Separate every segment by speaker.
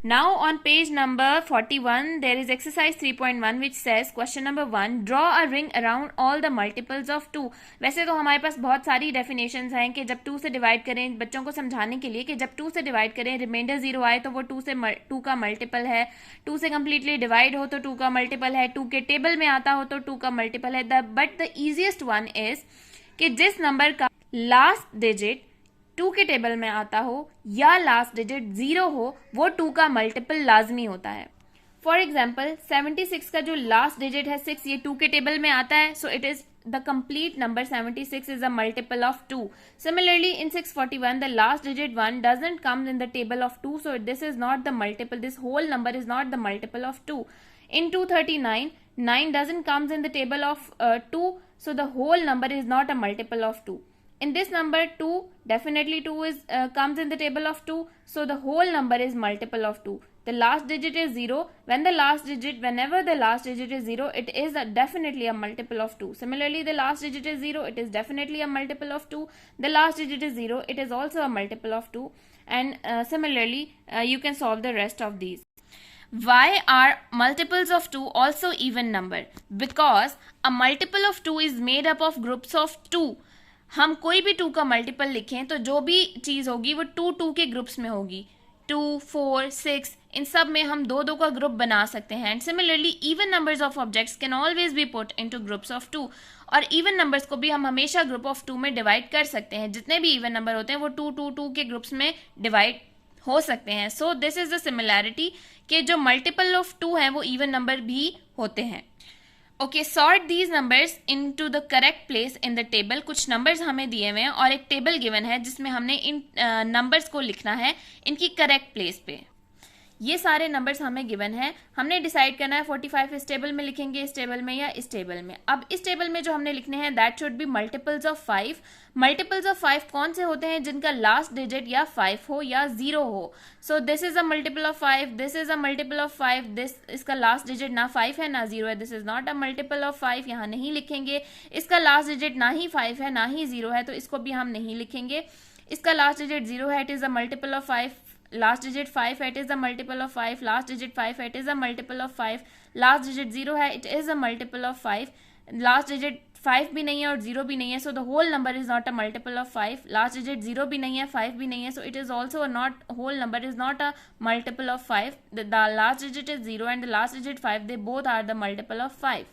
Speaker 1: Now on page number 41 there is exercise 3.1 which says question number 1 draw a ring around all the multiples of 2। वैसे तो हमारे पास बहुत सारी definitions हैं कि जब 2 से डिवाइड करें, बच्चों को समझाने के लिए कि जब 2 से डिवाइड करें रिमाइंडर 0 आए तो वो 2 का मल्टीपल है, 2 से कम्प्लीटली डिवाइड हो तो 2 का मल्टीपल है, 2 के टेबल में आता हो तो 2 का मल्टीपल है। But the easiest one is कि जिस नंबर का लास्ट डिजिट 2 के टेबल में आता हो या लास्ट डिजिट 0 हो वो 2 का मल्टीपल लाजमी होता है। फॉर एग्जाम्पल 76 का जो लास्ट डिजिट है 6, ये 2 के टेबल में आता है, so it is the complete number 76 is a multiple of 2. Similarly in 641 the last digit 1 doesn't come in the table of 2, so this is not the multiple, this whole number is not the multiple of 2. In 239 9 doesn't comes in the table of 2, so the whole number is not a multiple of 2. In this number 2 definitely 2 is comes in the table of 2, so the whole number is multiple of 2. The last digit is 0. Whenever the last digit is 0, it is definitely a multiple of 2. Similarly, the last digit is 0, it is definitely a multiple of 2. The last digit is 0, it is also a multiple of 2. And similarly, you can solve the rest of these. Why are multiples of 2 also even number? Because a multiple of 2 is made up of groups of 2. हम कोई भी 2 का multiple लिखें तो जो भी चीज़ होगी वो 2 के ग्रुप्स में होगी। 2, 4, 6 इन सब में हम 2 का ग्रुप बना सकते हैं। And similarly even numbers of objects can always be put into groups of 2, और इवन नंबर्स को भी हम हमेशा ग्रुप ऑफ 2 में डिवाइड कर सकते हैं। जितने भी इवन नंबर होते हैं वो 2 के ग्रुप्स में डिवाइड हो सकते हैं। So this is the similarity कि जो मल्टीपल ऑफ 2 हैं वो इवन नंबर भी होते हैं। Okay, sort these numbers into the correct place in the table. कुछ नंबर्स हमें दिए हुए हैं और एक टेबल गिवन है जिसमें हमने इन नंबर्स को लिखना है इनकी करेक्ट प्लेस पे। ये सारे नंबर्स हमें गिवन है, हमने डिसाइड करना है 45 इस टेबल में लिखेंगे, इस टेबल में या इस टेबल में। अब इस टेबल में जो हमने लिखने हैं that should be multiples of 5। Multiples of 5 कौन से होते हैं? जिनका लास्ट डिजिट या 5 हो या 0 हो। So this is a multiple of 5, this is a multiple of 5, this इसका लास्ट डिजिट ना 5 है ना 0 है, this is not a multiple of 5, यहाँ नहीं लिखेंगे। इसका लास्ट डिजिट ना ही 5 है ना ही 0 है तो इसको भी हम नहीं लिखेंगे। इसका लास्ट डिजिट 0 है, it is a multiple of 5। Last digit 5 है, it is a multiple of 5। Last digit 5 है, it is a multiple of 5। Last digit 0 है, it is a multiple of 5। Last digit 5 भी नहीं है और 0 भी नहीं है, so the whole number is not a multiple of 5। Last digit 0 भी नहीं है, 5 भी नहीं है, so it is also not, whole number is not a multiple of 5। The last digit is 0 and the last digit 5, they both are the multiple of 5।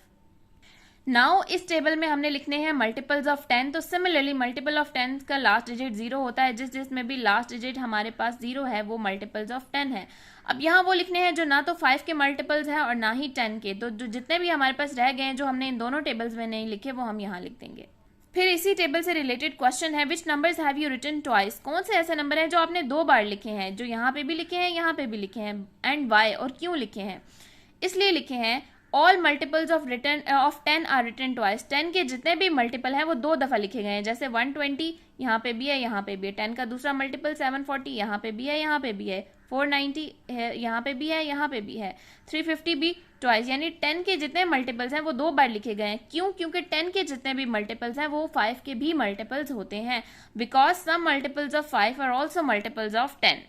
Speaker 1: Now इस table में हमने लिखने हैं मल्टीपल्स ऑफ 10, तो सिमिलरली मल्टीपल ऑफ 10 का last digit 0 होता है, जिसमें भी लास्ट डिजिट हमारे पास 0 है वो मल्टीपल्स ऑफ 10 है। अब यहाँ वो लिखने हैं जो ना तो 5 के मल्टीपल्स हैं और ना ही 10 के, तो जो जितने भी हमारे पास रह गए हैं जो हमने इन दोनों टेबल्स में नहीं लिखे वो हम यहाँ लिख देंगे। फिर इसी टेबल से रिलेटेड क्वेश्चन है, which numbers have you written twice? कौन से ऐसे नंबर हैं जो आपने 2 बार लिखे हैं, जो यहाँ पे भी लिखे हैं यहाँ पे भी लिखे हैं, एंड वाई, और क्यों लिखे हैं? इसलिए लिखे हैं all multiples of 10 are written twice. 10 के जितने भी मल्टीपल हैं वो 2 दफा लिखे गए हैं, जैसे 120 यहाँ पे भी है यहाँ पे भी है, 10 का दूसरा मल्टीपल 740 यहाँ पे भी है यहाँ पे भी है, 490 है यहाँ पे भी है यहाँ पे भी है, 350 भी ट्वाइस। यानी 10 के जितने मल्टीपल्स हैं वो 2 बार लिखे गए हैं। क्यों? क्योंकि 10 के जितने भी मल्टीपल्स हैं वो 5 के भी मल्टीपल्स होते हैं, because some multiples of 5 are also multiples of 10।